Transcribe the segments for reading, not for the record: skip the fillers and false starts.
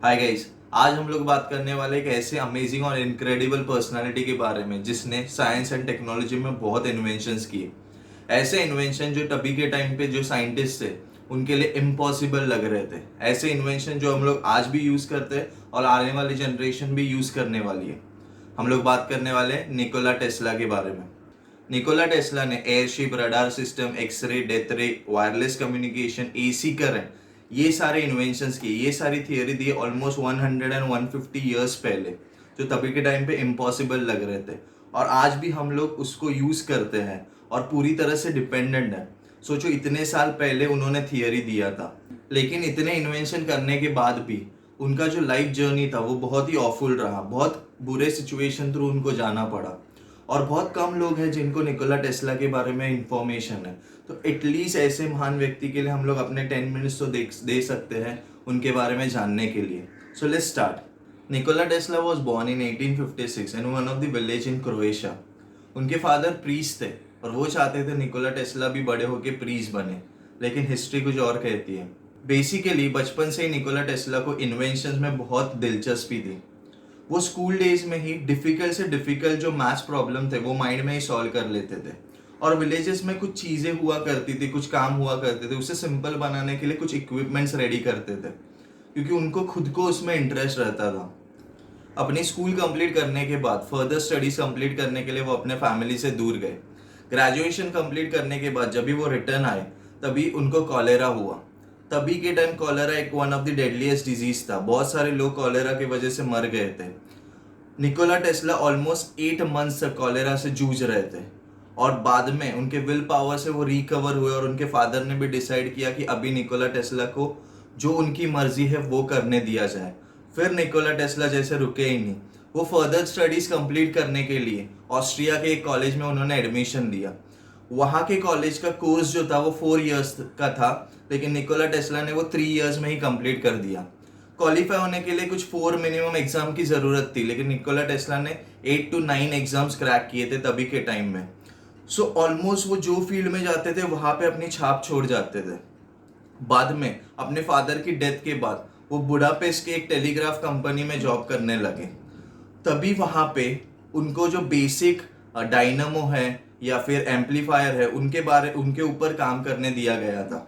Hi guys. आज हम लोग बात करने वाले एक ऐसे अमेजिंग और इनक्रेडिबल पर्सनालिटी के बारे में जिसने साइंस एंड टेक्नोलॉजी में बहुत इन्वेंशंस किए। ऐसे इन्वेंशन जो तभी के टाइम पे जो साइंटिस्ट थे उनके लिए इम्पॉसिबल लग रहे थे। ऐसे इन्वेंशन जो हम लोग आज भी यूज करते हैं और आने वाली जनरेशन भी यूज करने वाली है। हम लोग बात करने वाले हैं निकोला टेस्ला के बारे में। निकोला टेस्ला ने airship, radar system, x-ray, death ray, wireless communication, AC current, ये सारे इन्वेंशंस किए, ये सारी थियोरी दी ऑलमोस्ट 100 एंड 150 ईयर्स पहले, जो तभी के टाइम पे इम्पॉसिबल लग रहे थे। और आज भी हम लोग उसको यूज करते हैं और पूरी तरह से डिपेंडेंट है। सोचो, इतने साल पहले उन्होंने थियोरी दिया था, लेकिन इतने इन्वेंशन करने के बाद भी उनका जो लाइफ जर्नी था वो बहुत ही ऑफुल रहा। बहुत बुरे सिचुएशन थ्रू उनको जाना पड़ा और बहुत कम लोग हैं जिनको निकोला टेस्ला के बारे में इंफॉर्मेशन है। तो एटलीस्ट ऐसे महान व्यक्ति के लिए हम लोग अपने 10 मिनट्स तो दे सकते हैं उनके बारे में जानने के लिए। So let's start. Nikola Tesla was born in 1856 in one of the village in Croatia. उनके फादर प्रीस्ट थे और वो चाहते थे निकोला टेस्ला भी बड़े होके प्रीस्ट बने, लेकिन हिस्ट्री कुछ और कहती है। बेसिकली बचपन से ही निकोला टेस्ला को इन्वेंशंस में बहुत दिलचस्पी थी। वो स्कूल डेज में ही डिफिकल्ट से डिफिकल्ट जो मैथ्स प्रॉब्लम थे वो माइंड में ही सॉल्व कर लेते थे। और विलेजेस में कुछ चीज़ें हुआ करती थी, कुछ काम हुआ करते थे, उसे सिंपल बनाने के लिए कुछ इक्विपमेंट्स रेडी करते थे, क्योंकि उनको खुद को उसमें इंटरेस्ट रहता था। अपनी स्कूल कंप्लीट करने के बाद फर्दर स्टडीज कंप्लीट करने के लिए वो अपने फैमिली से दूर गए। ग्रेजुएशन कंप्लीट करने के बाद जब भी वो रिटर्न आए तभी उनको कॉलेरा हुआ। तभी के टाइम कॉलेरा एक one of the deadliest disease था। बहुत सारे लोग कॉलेरा की वजह से मर गए थे। निकोला टेस्ला ऑलमोस्ट 8 मंथ्स तक कॉलेरा से जूझ रहे थे और बाद में उनके विल पावर से वो रिकवर हुए और उनके फादर ने भी डिसाइड किया कि अभी निकोला टेस्ला को जो उनकी मर्जी है वो करने दिया जाए। फिर निकोला टेस्ला जैसे रुके ही नहीं, वो फर्दर स्टडीज कंप्लीट करने के लिए ऑस्ट्रिया के एक कॉलेज में उन्होंने एडमिशन लिया। वहाँ के कॉलेज का कोर्स जो था वो 4 इयर्स का था, लेकिन निकोला टेस्ला ने वो 3 इयर्स में ही कंप्लीट कर दिया। क्वालिफाई होने के लिए कुछ 4 मिनिमम एग्जाम की जरूरत थी, लेकिन निकोला टेस्ला ने 8 to 9 एग्जाम्स क्रैक किए थे तभी के टाइम में। सो ऑलमोस्ट वो जो फील्ड में जाते थे वहां पे अपनी छाप छोड़ जाते थे। बाद में अपने फादर की डेथ के बाद वो बुडापेस्ट के एक टेलीग्राफ कंपनी में जॉब करने लगे। तभी वहां पे उनको जो बेसिक डायनामो है या फिर एम्पलीफायर है उनके ऊपर काम करने दिया गया था।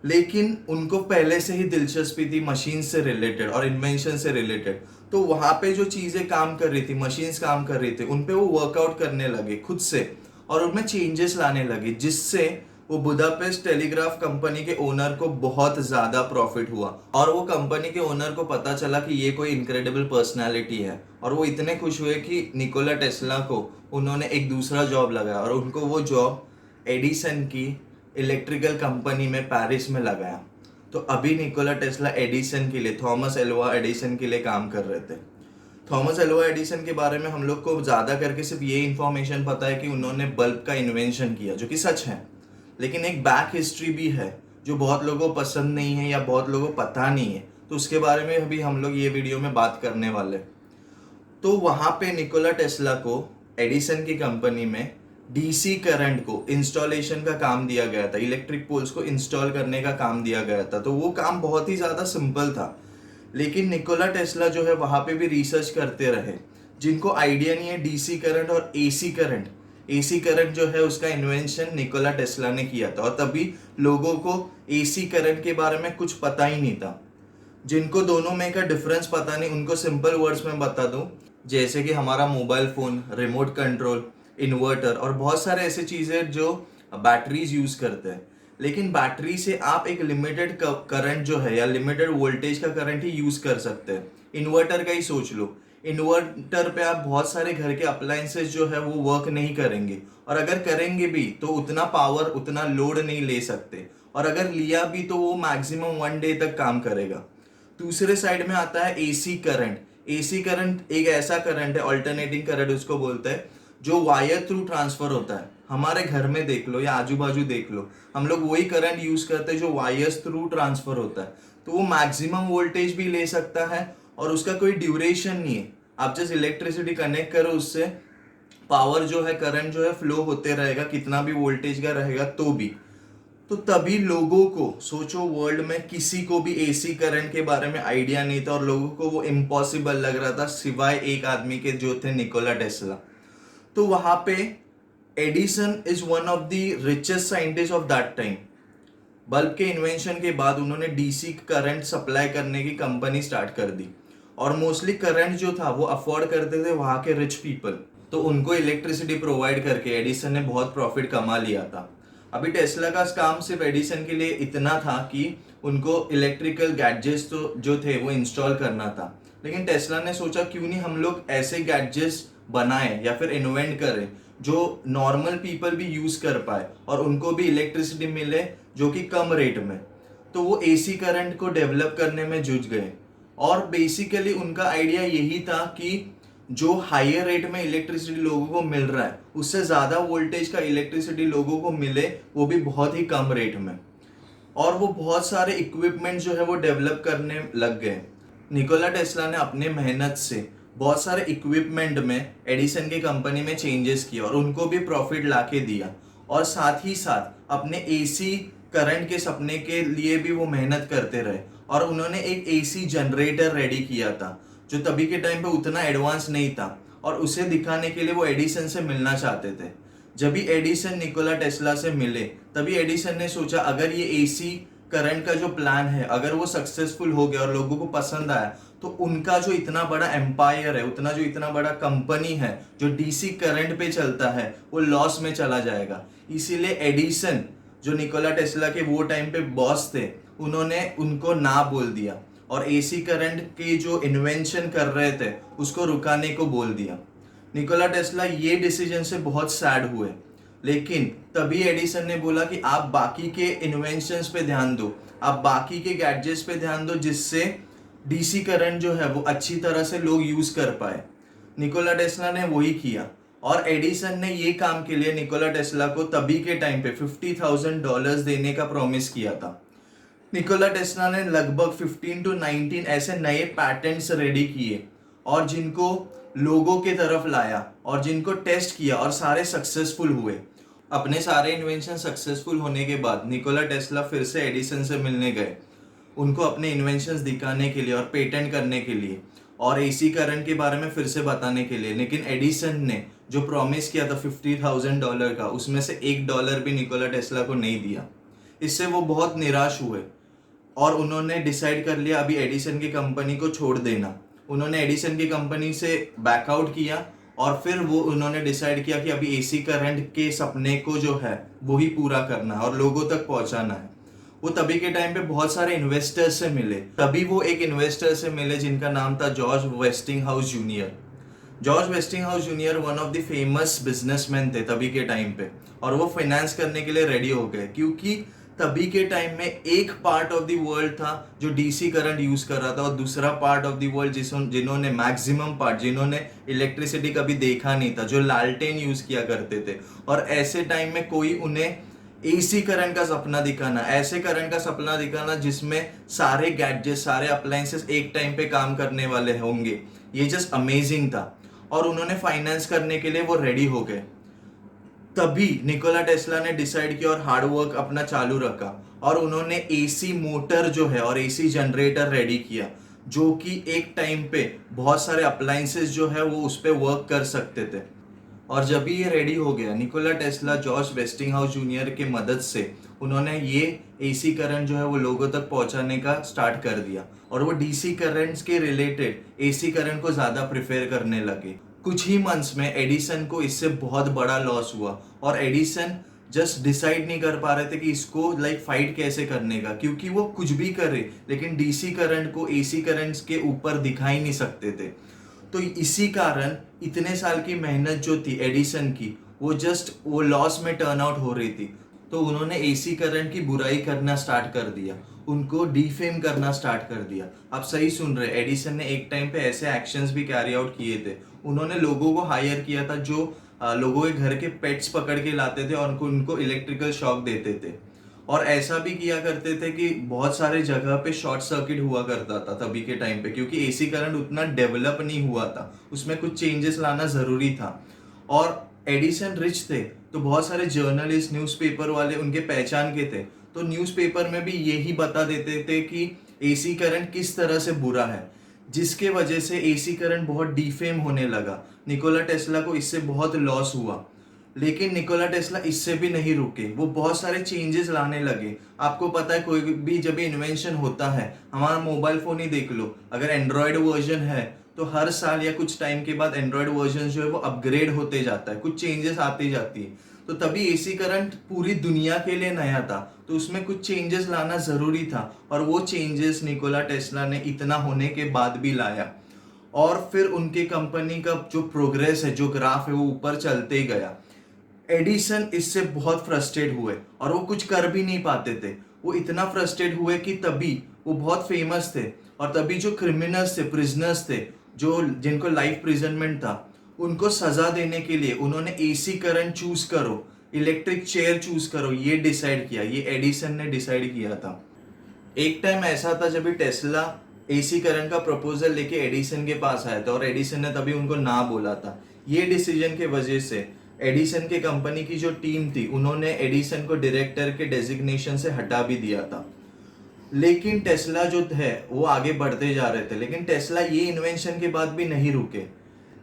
लेकिन उनको पहले से ही दिलचस्पी थी मशीन से रिलेटेड और इन्वेंशन से रिलेटेड। तो वहां पे जो चीजें काम कर रही थी, मशीन्स काम कर रही थी, उन पे वो वर्कआउट करने लगे खुद से और उनमें चेंजेस लाने लगे, जिससे वो बुदापेस्ट टेलीग्राफ कंपनी के ओनर को बहुत ज्यादा प्रॉफिट हुआ। और वो कंपनी के ओनर को पता चला कि ये कोई इनक्रेडिबल पर्सनालिटी है और वो इतने खुश हुए कि निकोला टेस्ला को उन्होंने एक दूसरा जॉब लगाया और उनको वो जॉब एडिसन की इलेक्ट्रिकल कंपनी में पेरिस में लगाया। तो अभी निकोला टेस्ला एडिसन के लिए, थॉमस एल्वा एडिसन के लिए काम कर रहे थे। थॉमस एल्वा एडिसन के बारे में हम लोग को ज़्यादा करके सिर्फ ये इन्फॉर्मेशन पता है कि उन्होंने बल्ब का इन्वेंशन किया, जो कि सच है। लेकिन एक बैक हिस्ट्री भी है जो बहुत लोगों को पसंद नहीं है या बहुत लोगों को पता नहीं है, तो उसके बारे में अभी हम लोग ये वीडियो में बात करने वाले। तो वहाँ पे निकोला टेस्ला को एडिसन की कंपनी में डीसी करंट को इंस्टॉलेशन का काम दिया गया था, इलेक्ट्रिक पोल्स को इंस्टॉल करने का काम दिया गया था। तो वो काम बहुत ही ज़्यादा सिंपल था, लेकिन निकोला टेस्ला जो है वहाँ पे भी रिसर्च करते रहे। जिनको आइडिया नहीं है डीसी करंट और एसी करंट जो है उसका इन्वेंशन निकोला टेस्ला ने किया था और तभी लोगों को एसी करंट के बारे में कुछ पता ही नहीं था। जिनको दोनों में का डिफरेंस पता नहीं उनको सिंपल वर्ड्स में बता दूं, जैसे कि हमारा mobile phone, remote control, inverter और बहुत सारे ऐसे चीजें जो बैटरीज यूज करते हैं। लेकिन बैटरी से आप एक लिमिटेड करंट जो है या लिमिटेड वोल्टेज का करंट ही यूज कर सकते हैं। इन्वर्टर का ही सोच लो, इन्वर्टर पे आप बहुत सारे घर के अप्लायंसेस जो है वो वर्क नहीं करेंगे, और अगर करेंगे भी तो उतना पावर, उतना लोड नहीं ले सकते, और अगर लिया भी तो वो मैक्सिमम 1 डे तक काम करेगा। दूसरे साइड में आता है एसी करंट। एसी करंट एक ऐसा करंट है, अल्टरनेटिंग करंट उसको बोलते हैं, जो वायर थ्रू ट्रांसफर होता है। हमारे घर में देख लो या आजू बाजू देख लो, हम लोग वही करंट यूज करते हैं जो वायर्स थ्रू ट्रांसफर होता है। तो वो मैक्सिमम वोल्टेज भी ले सकता है और उसका कोई ड्यूरेशन नहीं है। आप जस्ट इलेक्ट्रिसिटी कनेक्ट करो, उससे पावर जो है, करंट जो है फ्लो होते रहेगा, कितना भी वोल्टेज का रहेगा तो भी। तो तभी लोगों को, सोचो वर्ल्ड में किसी को भी एसी करंट के बारे में आइडिया नहीं था और लोगों को वो इम्पॉसिबल लग रहा था सिवाय एक आदमी के जो थे निकोला टेस्ला। तो वहां पे Edison is one of the richest scientist of that time. Bulb के इन्वेंशन के बाद उन्होंने डीसी करंट सप्लाई करने की कंपनी स्टार्ट कर दी और मोस्टली करंट जो था वो अफोर्ड करते थे वहां के रिच पीपल, तो उनको इलेक्ट्रिसिटी प्रोवाइड करके एडिसन ने बहुत प्रॉफिट कमा लिया था। अभी टेस्ला का काम सिर्फ एडिसन के लिए इतना था कि उनको इलेक्ट्रिकल गैजेट्स तो जो थे वो इंस्टॉल करना था, लेकिन टेस्ला ने सोचा क्यों नहीं हम लोग ऐसे गैजेट्स बनाए या फिर इन्वेंट करें जो नॉर्मल पीपल भी यूज कर पाए और उनको भी इलेक्ट्रिसिटी मिले जो कि कम रेट में। तो वो एसी करंट को डेवलप करने में जुट गए और बेसिकली उनका आइडिया यही था कि जो हायर रेट में इलेक्ट्रिसिटी लोगों को मिल रहा है उससे ज्यादा वोल्टेज का इलेक्ट्रिसिटी लोगों को मिले, वो भी बहुत ही कम रेट में। और वो बहुत सारे इक्विपमेंट जो है वो डेवलप करने लग गए। निकोला टेस्ला ने अपने मेहनत से बहुत सारे इक्विपमेंट में एडिसन की कंपनी में चेंजेस किए और उनको भी प्रॉफिट लाके दिया, और साथ ही साथ अपने एसी करंट के सपने के लिए भी वो मेहनत करते रहे और उन्होंने एक एसी जनरेटर रेडी किया था जो तभी के टाइम पे उतना एडवांस नहीं था, और उसे दिखाने के लिए वो एडिसन से मिलना चाहते थे। जब भी एडिसन निकोला टेस्ला से मिले तभी एडिसन ने सोचा अगर ये एसी करंट का जो प्लान है अगर वो सक्सेसफुल हो गया और लोगों को पसंद आया तो उनका जो इतना बड़ा एम्पायर है, उतना जो इतना बड़ा कंपनी है जो डीसी करंट पे चलता है, वो लॉस में चला जाएगा। इसीलिए एडिसन जो निकोला टेस्ला के वो टाइम पे बॉस थे उन्होंने उनको ना बोल दिया और एसी करंट के जो इन्वेंशन कर रहे थे उसको रुकाने को बोल दिया। निकोला टेस्ला ये डिसीजन से बहुत सैड हुए, लेकिन तभी एडिसन ने बोला कि आप बाकी के इन्वेंशंस पे ध्यान दो, आप बाकी के गैजेट्स पे ध्यान दो जिससे डीसी करंट जो है वो अच्छी तरह से लोग यूज कर पाए। निकोला टेस्ला ने वही किया और एडिसन ने ये काम के लिए निकोला टेस्ला को तभी के टाइम पे $50,000 देने का प्रॉमिस किया था। निकोला टेस्ला ने लगभग 15 to 19 ऐसे नए पैटेंट्स रेडी किए और जिनको लोगों के तरफ लाया और जिनको टेस्ट किया और सारे सक्सेसफुल हुए। अपने सारे इन्वेंशन सक्सेसफुल होने के बाद निकोला टेस्ला फिर से एडिसन से मिलने गए, उनको अपने इन्वेंशंस दिखाने के लिए और पेटेंट करने के लिए और एसी करंट के बारे में फिर से बताने के लिए। लेकिन एडिसन ने जो प्रॉमिस किया था $50,000 का, उसमें से $1 भी निकोला टेस्ला को नहीं दिया। इससे वो बहुत निराश हुए और उन्होंने डिसाइड कर लिया अभी एडिसन की कंपनी को छोड़ देना। उन्होंने एडिसन की कंपनी से बैकआउट किया और फिर वो उन्होंने डिसाइड किया कि अभी एसी करंट के सपने को जो है वो ही पूरा करना है और लोगों तक पहुंचाना है। वो तभी के टाइम पे बहुत सारे इन्वेस्टर्स से मिले। तभी वो एक इन्वेस्टर से मिले जिनका नाम था George Westinghouse junior. George Westinghouse junior one of the famous businessman थे तभी के टाइम पे, और वो फाइनेंस करने के लिए रेडी हो गए क्योंकि तभी के टाइम में एक पार्ट ऑफ द वर्ल्ड था जो डीसी करंट यूज कर रहा था और दूसरा पार्ट ऑफ द वर्ल्ड जिन्होंने मैक्सिमम पार्ट जिन्होंने इलेक्ट्रिसिटी कभी देखा नहीं था, जो लालटेन यूज किया करते थे। और ऐसे टाइम में कोई उन्हें एसी करंट का सपना दिखाना, ऐसे करंट का सपना दिखाना जिसमें सारे गैजेट सारे अप्लायंसेस एक टाइम पे काम करने वाले होंगे, ये जस्ट अमेजिंग था। और उन्होंने फाइनेंस करने के लिए वो रेडी हो गए। तभी निकोला टेस्ला ने डिसाइड किया और हार्ड वर्क अपना चालू रखा और उन्होंने एसी मोटर जो है और एसी जनरेटर रेडी किया जो कि एक टाइम पे बहुत सारे अप्लायंसेस जो है वो उस पर वर्क कर सकते थे। और जब भी ये रेडी हो गया, Nikola Tesla George Westinghouse junior के मदद से उन्होंने ये एसी करंट जो है वो लोगों तक पहुंचाने का स्टार्ट कर दिया और वो डीसी करंट्स के रिलेटेड एसी करंट को ज़्यादा प्रेफर करने लगे। कुछ ही मंथ्स में एडिसन को इससे बहुत बड़ा लॉस हुआ और एडिसन जस्ट डिसाइड नहीं कर पा रहे थे कि इसको फाइट कैसे करने का, क्योंकि वो कुछ भी करे लेकिन डीसी करंट को एसी करंट्स के ऊपर दिखा ही नहीं सकते थे। तो इसी कारण इतने साल की मेहनत जो थी एडिसन की वो लॉस में टर्न आउट हो रही थी। तो उन्होंने एसी करंट की बुराई करना स्टार्ट कर दिया, उनको डिफेम करना स्टार्ट कर दिया। आप सही सुन रहे, एडिसन ने एक टाइम पे ऐसे एक्शंस भी कैरी आउट किए थे। उन्होंने लोगों को हायर किया था जो लोगों के घर के पेट्स पकड़ के लाते थे और उनको इलेक्ट्रिकल शॉक देते थे। और ऐसा भी किया करते थे कि बहुत सारे जगह पे शॉर्ट सर्किट हुआ करता था तभी के टाइम पे, क्योंकि एसी करंट उतना डेवलप नहीं हुआ था, उसमें कुछ चेंजेस लाना ज़रूरी था। और एडिसन रिच थे तो बहुत सारे जर्नलिस्ट, न्यूज़पेपर वाले उनके पहचान के थे, तो न्यूज़पेपर में भी यही बता देते थे कि एसी करंट किस तरह से बुरा है, जिसके वजह से एसी करंट बहुत डिफेम होने लगा। निकोला टेस्ला को इससे बहुत लॉस हुआ। लेकिन निकोला टेस्ला इससे भी नहीं रुके, वो बहुत सारे चेंजेस लाने लगे। आपको पता है कोई भी जब इन्वेंशन होता है, हमारा मोबाइल फोन ही देख लो, अगर एंड्रॉयड वर्जन है तो हर साल या कुछ टाइम के बाद एंड्रॉयड वर्जन जो है वो अपग्रेड होते जाता है, कुछ चेंजेस आती जाती है। तो तभी एसी करंट पूरी दुनिया के लिए नया था, तो उसमें कुछ चेंजेस लाना जरूरी था, और वो चेंजेस निकोला टेस्ला ने इतना होने के बाद भी लाया। और फिर उनके कंपनी का जो प्रोग्रेस है, जो ग्राफ है, वो ऊपर चलते ही गया। एडिसन इससे बहुत फ्रस्ट्रेट हुए और वो कुछ कर भी नहीं पाते थे। वो इतना फ्रस्ट्रेट हुए कि तभी वो बहुत फेमस थे, और तभी जो क्रिमिनल्स थे, प्रिजनर्स थे, जो जिनको लाइफ प्रिजनमेंट था, उनको सजा देने के लिए उन्होंने एसी करंट चूज करो, इलेक्ट्रिक चेयर चूज करो, ये डिसाइड किया। ये एडिसन ने डिसाइड किया था। एक टाइम ऐसा था जब टेस्ला एसी करंट का प्रपोजल लेके एडिसन के पास आया था, और एडिसन ने तभी उनको ना बोला था। ये डिसीजन के वजह से एडिसन के कंपनी की जो टीम थी, उन्होंने एडिसन को डायरेक्टर के डेजिग्नेशन से हटा भी दिया था। लेकिन टेस्ला जो है वो आगे बढ़ते जा रहे थे। लेकिन टेस्ला ये इन्वेंशन के बाद भी नहीं रुके।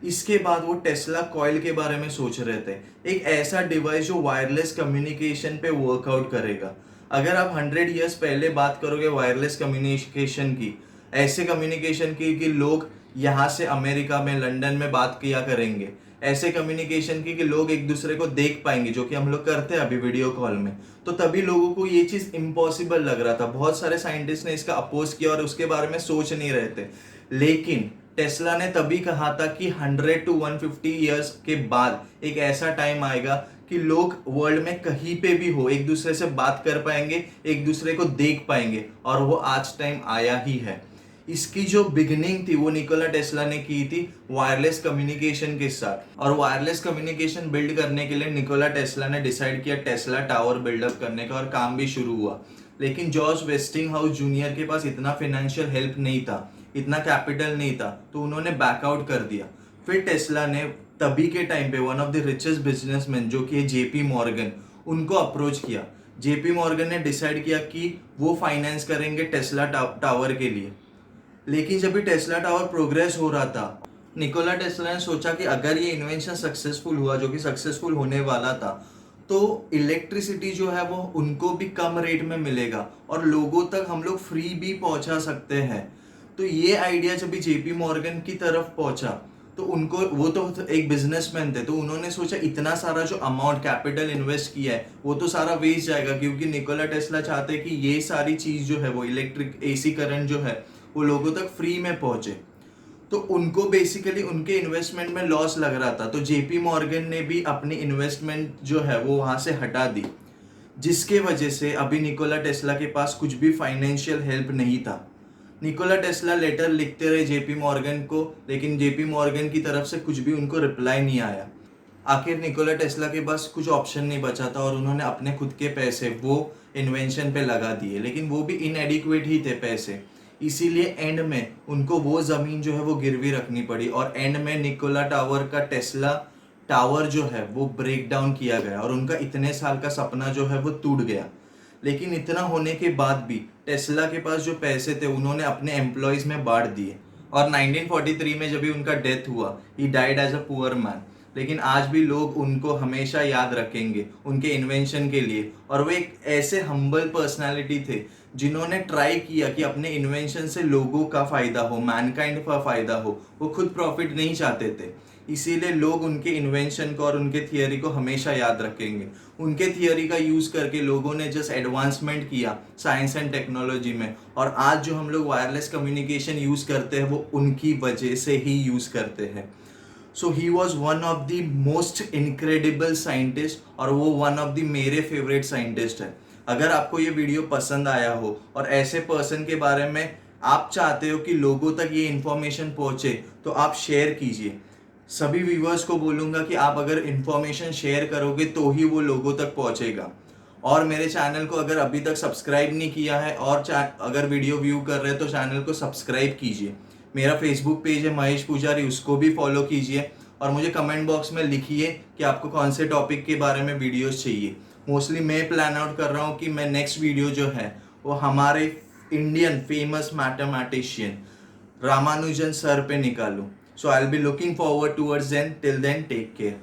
इसके बाद वो टेस्ला कॉइल के बारे में सोच रहे थे, एक ऐसा डिवाइस जो वायरलेस कम्युनिकेशन पे वर्कआउट करेगा। अगर आप 100 ईयर्स पहले बात करोगे वायरलेस कम्युनिकेशन की, ऐसे कम्युनिकेशन की कि लोग यहाँ से अमेरिका में, लंदन में बात किया करेंगे, ऐसे कम्युनिकेशन की कि लोग एक दूसरे को देख पाएंगे, जो कि हम लोग करते हैं अभी वीडियो कॉल में, तो तभी लोगों को ये चीज इम्पॉसिबल लग रहा था। बहुत सारे साइंटिस्ट ने इसका अपोज किया और उसके बारे में सोच नहीं रहे थे। लेकिन टेस्ला ने तभी कहा था कि 100 to 150 ईयर्स के बाद एक ऐसा टाइम आएगा कि लोग वर्ल्ड में कहीं पे भी हो एक दूसरे से बात कर पाएंगे, एक दूसरे को देख पाएंगे, और वो आज टाइम आया ही है। इसकी जो बिगिनिंग थी वो निकोला टेस्ला ने की थी वायरलेस कम्युनिकेशन के साथ। और वायरलेस कम्युनिकेशन बिल्ड करने के लिए निकोला टेस्ला ने डिसाइड किया टेस्ला टावर बिल्डअप करने का, और काम भी शुरू हुआ। लेकिन जॉर्ज वेस्टिंगहाउस जूनियर के पास इतना फाइनेंशियल हेल्प नहीं था, इतना कैपिटल नहीं था, तो उन्होंने बैकआउट कर दिया। फिर टेस्ला ने तभी के टाइम पे one of the richest businessman जो कि जेपी मॉर्गन, उनको अप्रोच किया। जेपी मॉर्गन ने डिसाइड किया कि वो फाइनेंस करेंगे टेस्ला टावर के लिए। लेकिन जब भी टेस्ला टावर प्रोग्रेस हो रहा था, निकोला टेस्ला ने सोचा कि अगर ये इन्वेंशन सक्सेसफुल हुआ, जो कि सक्सेसफुल होने वाला था, तो इलेक्ट्रिसिटी जो है वो उनको भी कम रेट में मिलेगा और लोगों तक हम लोग फ्री भी पहुंचा सकते हैं। तो ये आइडिया जब भी जेपी मॉर्गन की तरफ पहुंचा, तो उनको, वो तो एक बिजनेसमैन थे, तो उन्होंने सोचा इतना सारा जो अमाउंट कैपिटल इन्वेस्ट किया है वो तो सारा वेस्ट जाएगा, क्योंकि निकोला टेस्ला चाहते कि ये सारी चीज जो है वो इलेक्ट्रिक एसी करंट जो है वो लोगों तक फ्री में पहुंचे। तो उनको बेसिकली उनके इन्वेस्टमेंट में लॉस लग रहा था, तो जेपी मॉर्गन ने भी अपनी इन्वेस्टमेंट जो है वो वहां से हटा दी, जिसके वजह से अभी निकोला टेस्ला के पास कुछ भी फाइनेंशियल हेल्प नहीं था। निकोला टेस्ला लेटर लिखते रहे जेपी मॉर्गन को, लेकिन जेपी मॉर्गन की तरफ से कुछ भी उनको रिप्लाई नहीं आया। आखिर निकोला टेस्ला के पास कुछ ऑप्शन नहीं बचा था, और उन्होंने अपने खुद के पैसे वो इन्वेंशन पे लगा दिए, लेकिन वो भी इनएडिक्वेट ही थे पैसे। इसीलिए एंड में उनको वो जमीन जो है वो गिरवी रखनी पड़ी, और एंड में निकोला टावर का टेस्ला टावर जो है वो ब्रेक डाउन किया गया, और उनका इतने साल का सपना जो है वो टूट गया। लेकिन इतना होने के बाद भी टेस्ला के पास जो पैसे थे उन्होंने अपने एम्प्लॉयज में बांट दिए, और 1943 में जब भी उनका डेथ हुआ, he died as a poor man. लेकिन आज भी लोग उनको हमेशा याद रखेंगे उनके इन्वेंशन के लिए, और वो एक ऐसे हम्बल पर्सनालिटी थे जिन्होंने ट्राई किया कि अपने इन्वेंशन से लोगों का फायदा हो, मैनकाइंड का फायदा हो। वो खुद प्रॉफिट नहीं चाहते थे, इसीलिए लोग उनके इन्वेंशन को और उनके थियरी को हमेशा याद रखेंगे। उनके थियरी का यूज करके लोगों ने जस्ट एडवांसमेंट किया साइंस एंड टेक्नोलॉजी में, और आज जो हम लोग वायरलेस कम्युनिकेशन यूज करते हैं वो उनकी वजह से ही यूज करते हैं। So he was one of the most incredible scientist, और वो वन ऑफ द मेरे फेवरेट साइंटिस्ट है। अगर आपको ये वीडियो पसंद आया हो और ऐसे पर्सन के बारे में आप चाहते हो कि लोगों तक ये इन्फॉर्मेशन पहुंचे, तो आप शेयर कीजिए। सभी व्यूअर्स को बोलूँगा कि आप अगर इन्फॉर्मेशन शेयर करोगे तो ही वो लोगों तक पहुंचेगा। और मेरे चैनल को अगर अभी तक सब्सक्राइब नहीं किया है, और अगर वीडियो व्यू कर रहे हैं तो चैनल को सब्सक्राइब कीजिए। मेरा फेसबुक पेज है महेश पुजारी, उसको भी फॉलो कीजिए। और मुझे कमेंट बॉक्स में लिखिए कि आपको कौन से टॉपिक के बारे में वीडियोस चाहिए। मोस्टली मैं प्लान आउट कर रहा हूँ कि मैं नेक्स्ट वीडियो जो है वो हमारे Indian famous mathematician Ramanujan sir पे निकालूं। So I will be looking forward towards then. Till then take care.